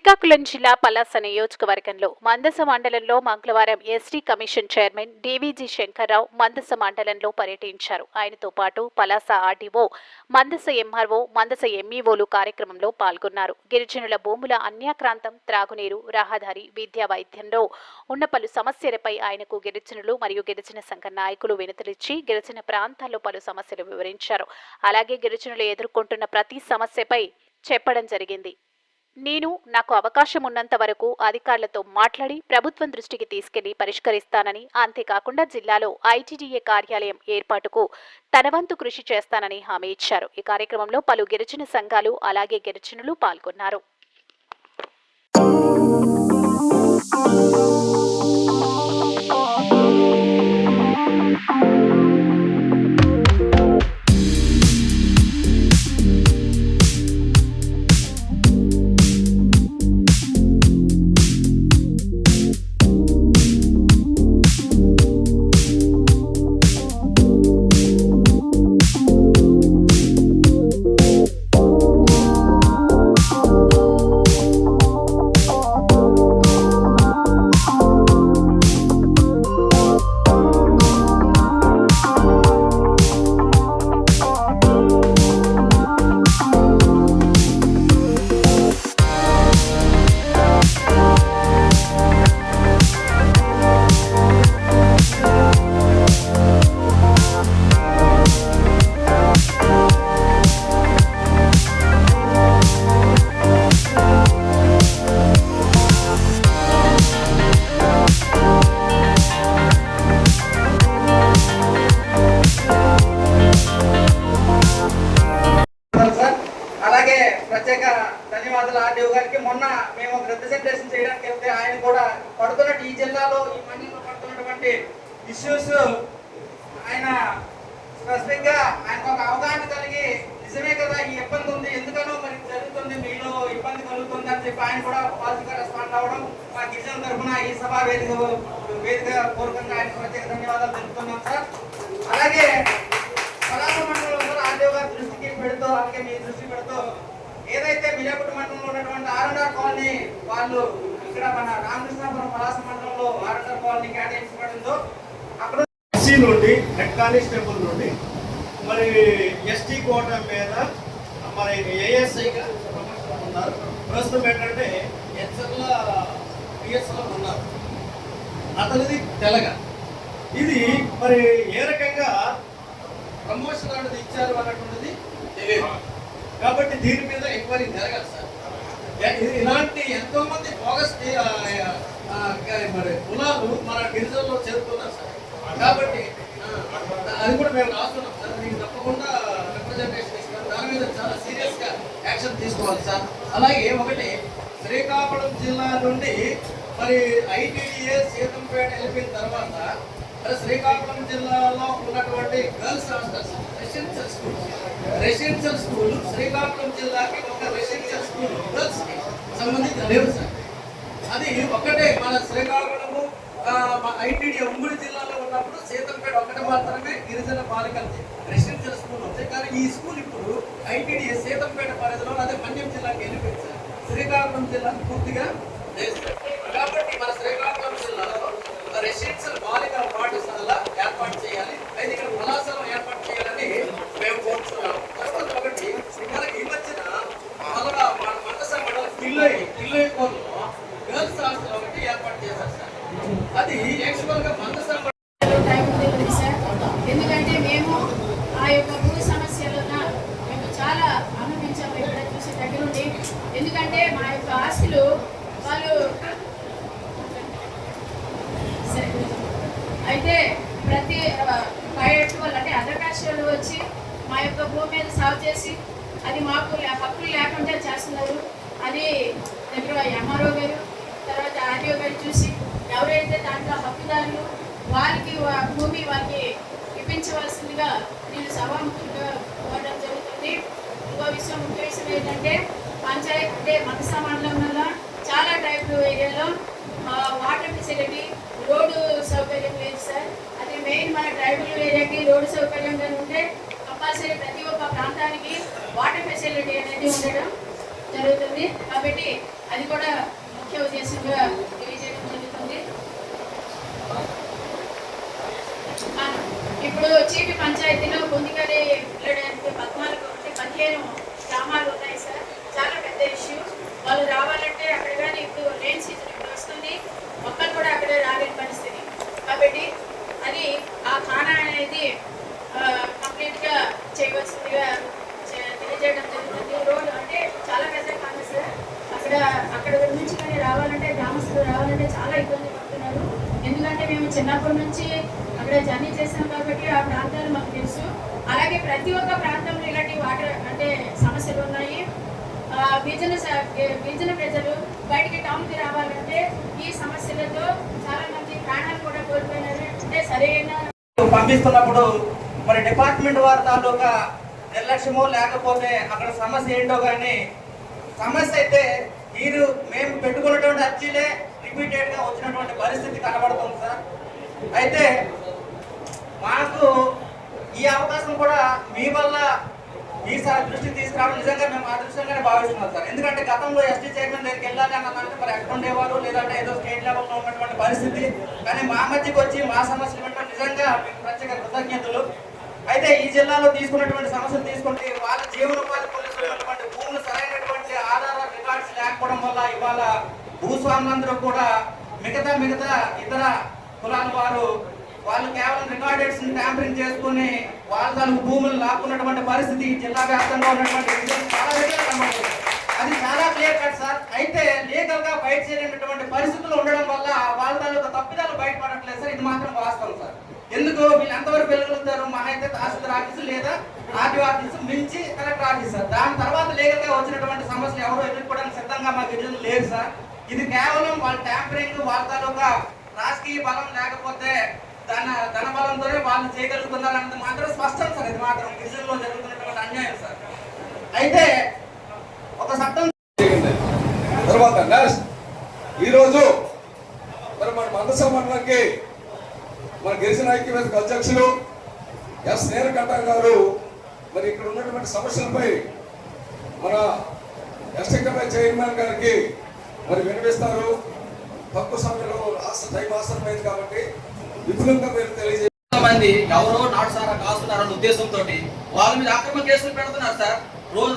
శ్రీకాకుళం జిల్లా పలాస నియోజకవర్గంలో మందస మండలంలో మంగళవారం ST commission chairman డివిజి Shankarrao Mandasa మండలంలో పర్యటించారు. ఆయనతో పాటు పలాస ఆర్డీఓ, మందస ఎంఆర్ఓ, మందస ఎంఈఓలు కార్యక్రమంలో పాల్గొన్నారు. గిరిజనుల భూముల అన్యాక్రాంతం, త్రాగునీరు, రహదారి, విద్యా, వైద్యంలో ఉన్న పలు సమస్యలపై ఆయనకు గిరిజనులు మరియు గిరిజన సంఘ నాయకులు వినతులిచ్చి గిరిజన ప్రాంతాల్లో పలు సమస్యలు వివరించారు. అలాగే గిరిజనులు ఎదుర్కొంటున్న ప్రతి సమస్యపై చెప్పడం జరిగింది. నాకు అవకాశం ఉన్నంత వరకు అధికారులతో మాట్లాడి ప్రభుత్వం దృష్టికి తీసుకెళ్లి పరిష్కరిస్తానని, అంతేకాకుండా జిల్లాలో ఐటీడీఏ కార్యాలయం ఏర్పాటుకు తన వంతు కృషి చేస్తానని హామీ ఇచ్చారు. ఈ కార్యక్రమంలో పలు గిరిజన సంఘాలు అలాగే గిరిజనులు పాల్గొన్నారు. ప్రత్యేక ధన్యవాదాలు ఆర్డీఓ గారికి. మొన్న మేము రిప్రజెంటేషన్ చేయడానికి వెళ్తే ఆయన కూడా పడుతున్నట్టు ఈ జిల్లాలో ఈ మండలంలో పడుతున్నటువంటి ఇష్యూస్ ఆయన స్పెసిఫిక్ గా ఆయనకు ఒక అవగాహన కలిగి నిజమే కదా ఈ ఇబ్బంది ఉంది, ఎందుకనో మరి జరుగుతుంది, మీలో ఇబ్బంది కలుగుతుంది అని చెప్పి ఆయన కూడా పాజిటివ్ గా రెస్పాండ్ అవ్వడం మా గిరిజన తరఫున ఈ సభా వేదిక పూర్వకంగా ఆయన ప్రత్యేక ధన్యవాదాలు తెలుపుతున్నాం సార్. అలాగే పలాస మండలంలో కూడా ఆర్డీఓ గారి దృష్టికి పెడుతూ, అలాగే మీ దృష్టికి పెడుతూ ఏదైతే మిర్యాలగూడ మండలంలో ఉన్నటువంటి ఆర్ఎన్ఆర్ కాలనీ వాళ్ళు ఇక్కడ మన రామకృష్ణాపురం పలాస మండలంలో ఆర్ఎన్ఆర్ కాలనీ కేటాయించబడిందో అక్కడ నుండి హెడ్ కానిస్టేబుల్ నుండి మరి ఎస్టీ కోట మీద మరి ఏఎస్ఐగా ఉన్నారు. ప్రస్తుతం ఏంటంటే ఎస్ఎల్ పిఎస్లో ఉన్నారు. అతనిది తెలగ. ఇది మరి ఏ రకంగా ప్రమోషన్ అనేది ఇచ్చారు అన్నటువంటిది తెలియదు. కాబట్టి దీని మీద ఎంక్వైరీ జరగాలి సార్. ఇలాంటి ఎంతో మంది బోగస్ మరి కులాలు మన గిరిజనలో చేరుతున్నారు సార్. కాబట్టి అది కూడా మేము రాస్తున్నాం సార్. మీకు తప్పకుండా రిప్రజెంటేషన్ ఇస్తాం. దాని మీద చాలా సీరియస్ గా యాక్షన్ తీసుకోవాలి సార్. అలాగే ఒకటి శ్రీకాకుళం జిల్లా నుండి మరి ఐటీడీఏ సీతంపేట వెళ్ళిన తర్వాత శ్రీకాకుళం జిల్లాలో ఉన్నటువంటి girls hostels, residential school Srikakulam జిల్లాకి ఒక రెసిడెన్షియల్ స్కూల్ గర్ల్స్ కి సంబంధించి లేవు సార్. అది ఒక్కటే మన శ్రీకాకుళము ఐటీడీ ఉమ్మడి జిల్లాలో ఉన్నప్పుడు సీతంపేట ఒకటి మాత్రమే గిరిజన బాలికలది రెసిడెన్షియల్ స్కూల్ ఉంది. కానీ ఈ స్కూల్ ఇప్పుడు ఐటీడీ సీతంపేట పరిధిలో అదే మన్యం జిల్లాకి వెళ్ళిపోయింది సార్. శ్రీకాకుళం జిల్లాకు పూర్తిగా లేదు. కాబట్టి మన శ్రీకాకుళం జిల్లాలో రెసిడెన్షియల్ బాలికల పాఠశాల ఏర్పాటు చేయాలి. అయితే ఇక్కడ కళాశాల ఏర్పాటు చేయాలని మేము కోరుతున్నాం. ఒకటి మనకి ఈ మధ్యన మందస మండలం కిల్లోయి కోర్టులో గర్ల్స్ హాస్టల్ ఒకటి ఏర్పాటు చేశారు సార్. అది యాక్చువల్ గా మందస ఎందుకంటే మేము ఆ యొక్క భూ సమస్యలున్న మేము చాలా అనుభవించాము ఇక్కడ చూసే దగ్గరుండి. ఎందుకంటే మా యొక్క ఆస్తులు వాళ్ళు అయితే ప్రతి ప్రైవేట్ వాళ్ళు అంటే అదర్ కాస్ట్ వాళ్ళు వచ్చి మా యొక్క భూమి మీద సాగు చేసి అది మాకు హక్కులు లేకుండా చేస్తున్నారు. అది దగ్గర ఎంఆర్ఓ గారు తర్వాత ఆర్డీఓ గారు చూసి ఎవరైతే దాంట్లో హక్కుదారులు వారికి భూమి వారికి ఇప్పించవలసిందిగా నేను సభాముఖంగా కోరడం జరుగుతుంది. ఇంకో ముఖ్య విషయం ఏంటంటే పంచాయతీ అంటే మందస మండలంలో చాలా ట్రైబల్ ఏరియాలో వాటర్ ఫెసిలిటీ, రోడ్డు సౌకర్యం లేదు సార్. అది మెయిన్ మన ట్రైబల్ ఏరియాకి రోడ్డు సౌకర్యంగా ఉంటే కంపల్సరీ ప్రతి ఒక్క ప్రాంతానికి వాటర్ ఫెసిలిటీ అనేది ఉండడం జరుగుతుంది. కాబట్టి అది కూడా ముఖ్య ఉద్దేశంగా తెలియజేయడం జరుగుతుంది. ఇప్పుడు చీపి పంచాయతీలో పొందికలి వెళ్ళడానికి 15 గ్రామాలు ఉన్నాయి సార్. చాలా పెద్ద ఇష్యూ. వాళ్ళు రావాలంటే అక్కడ కానీ ఇప్పుడు రెయిన్ సీజన్ ఇప్పుడు వస్తుంది, ఒక్కరు కూడా అక్కడే రాలేని పరిస్థితి. కాబట్టి అది ఆ ఖానా అనేది కంప్లీట్గా చేయవలసిందిగా తెలియజేయడం జరుగుతుంది. రోడ్డు అంటే చాలా పెద్ద ఖానా సార్. అక్కడ నుంచి కానీ రావాలంటే గ్రామస్తులు రావాలంటే చాలా ఇబ్బంది పడుతున్నారు. ఎందుకంటే మేము చిన్నప్పటి నుంచి అక్కడ జర్నీ చేసాం కాబట్టి ఆ ప్రాంతాలు మాకు తెలుసు. అలాగే ప్రతి ఒక్క ప్రాంతంలో ఇలాంటి వాటర్ అంటే సమస్యలు ఉన్నాయి. గిరిజన ప్రజలు బయటికి టౌన్కి రావాలంటే ఈ సమస్యలతో చాలా మంది ప్రాణాలు కూడా కోల్పోయినారు. అంటే సరైన పంపిస్తున్నప్పుడు మరి డిపార్ట్మెంట్ వారి తాలూకా నిర్లక్ష్యమో లేకపోతే అక్కడ సమస్య ఏంటో కానీ సమస్య అయితే మేము పెట్టుకున్నటువంటి అర్జీలే రిపీటెడ్గా వచ్చినటువంటి పరిస్థితి కనబడుతుంది సార్. అయితే మాకు ఈ అవకాశం కూడా మీ వల్ల ఈసారి దృష్టి తీసుకురావడం నిజంగా మేము అదృష్టంగానే భావిస్తున్నాం సార్. ఎందుకంటే గతంలో ఎస్టీ చైర్మన్ దగ్గరికి వెళ్ళాలి అన్నదంటే మరి ఎక్కడ ఉండేవారు, లేదంటే ఏదో స్టేట్ లెవెల్లో ఉన్నటువంటి పరిస్థితి. కానీ మా మధ్యకి వచ్చి మా సమస్యలు వినడం నిజంగా మీకు ప్రత్యేక కృతజ్ఞతలు. అయితే ఈ జిల్లాలో తీసుకున్నటువంటి సమస్యలు తీసుకుంటే వాళ్ళ జీవనోపాధి పొందుతున్నటువంటి భూములు సరైనటువంటి ఆధార రికార్డ్స్ లేకపోవడం వల్ల ఇవాళ భూస్వాములందరూ కూడా మిగతా ఇతర కులాల వారు వాళ్ళు కేవలం రికార్డెడ్స్ ట్యాంపరింగ్ చేసుకుని వాళ్ళ తాలూకు భూములు లాక్కున్నటువంటి పరిస్థితి జిల్లా వ్యాప్తంగా ఉన్నటువంటి చాలా దగ్గర కనబడుతుంది. అది చాలా క్లియర్ కట్ సార్. అయితే లీగల్ గా బయట చేయలేనటువంటి పరిస్థితులు ఉండడం వల్ల వాళ్ళ తాలూకు తప్పిదాలు బయటపడట్లేదు సార్. ఇది మాత్రం వాస్తవం సార్. ఎందుకు వీళ్ళు ఎంతవరకు వెళ్ళగలుగుతారు? మా అయితే తహసీల్దార్ ఆఫీసు లేదా ఆర్టీఓ ఆఫీసు మించి కలెక్టర్ ఆఫీస్ సార్. దాని తర్వాత లీగల్ గా వచ్చినటువంటి సమస్యలు ఎవరో ఎదుర్కోవడానికి సిద్ధంగా మా గిరిజనులు లేదు సార్. ఇది కేవలం వాళ్ళ ట్యాంపరింగ్ వాళ్ళ తాలూకా రాజకీయ బలం లేకపోతే ధన బలంతోనే వాళ్ళు చేయగలుగుతున్నారు అన్నది మాత్రం స్పష్టం సార్. ఇది మాత్రం గిరిజనుల్లో జరుగుతున్నటువంటి అన్యాయం సార్. అయితే ఒక చట్టం తర్వాత ఈరోజు మరి మన మందస మండలానికి మన గిరిజన ఐక్యవేదిక అధ్యక్షులు ఎస్ నేరకంఠ గారు మరి ఇక్కడ ఉన్నటువంటి సమస్యలపై మన ఎస్టీకపై చైర్మన్ గారికి మరి వినిపిస్తారు. తక్కువ సమయంలో రాష్ట్ర టైం అవసరమైంది కాబట్టి విపులంగా మీరు తెలియజేయాలి. మంది ఎవరో నాటుసారా కాస్తున్నారన్న ఉద్దేశంతో వాళ్ళ మీద అక్రమ కేసులు పెడుతున్నారు సార్.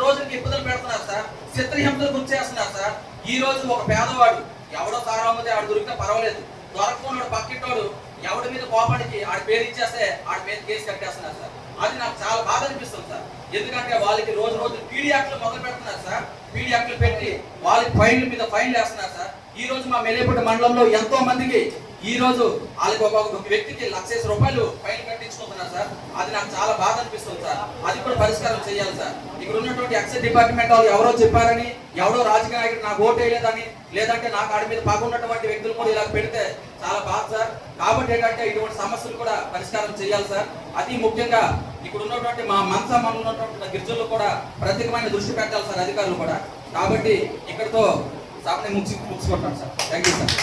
రోజుకి ఇబ్బందులు పెడుతున్నారు సార్. చిత్రహింసలు గుర్తు చేస్తున్నారు సార్. ఈ రోజు ఒక పేదవాడు ఎవడో సారా అమ్మితే ఆడు దొరికితే పర్వాలేదు, దొరకపోయినాడు పక్కింటోడు ఎవడి మీద కోపానికి ఆడి పేరు ఇచ్చేస్తే ఆడి మీద కేసు కట్టేస్తున్నారు సార్. అది నాకు చాలా బాధ అనిపిస్తుంది సార్. ఎందుకంటే వాళ్ళకి రోజు పీడీ యాక్ట్లు మొదలు పెడుతున్నారు సార్. పీడీ యాక్ట్లు పెట్టి వాళ్ళకి ఫైన్ల మీద ఫైన్లు వేస్తున్నారు సార్. ఈ రోజు మా మెల్లేపూట మండలంలో ఎంతో మందికి ఈ రోజు వాళ్ళకి ఒక వ్యక్తికి 1,00,000 రూపాయలు ఫైన్ కట్టించుకుంటున్నారు సార్. అది నాకు చాలా బాధ అనిపిస్తుంది సార్. అది కూడా పరిష్కారం చేయాలి సార్. ఇక్కడ ఉన్నటువంటి ఎక్సైజ్ డిపార్ట్మెంట్ వాళ్ళు ఎవరో చెప్పారని, ఎవడో రాజకీయ నాయకుడు నాకు ఓటు వేయలేదని, లేదంటే నాకు ఆడి మీద పగున్నటువంటి వ్యక్తులు కూడా ఇలా పెడితే చాలా బాధ సార్. కాబట్టి ఏంటంటే ఇటువంటి సమస్యలు కూడా పరిష్కారం చేయాలి సార్. అతి ముఖ్యంగా ఇక్కడ ఉన్నటువంటి మా మందస మండలంలో ఉన్నటువంటి గిరిజనులు కూడా ప్రత్యేకమైన దృష్టి పెట్టాలి సార్ అధికారులు కూడా. కాబట్టి ఇక్కడతో సభని ముగించుకుంటాం సార్. Thank you sir.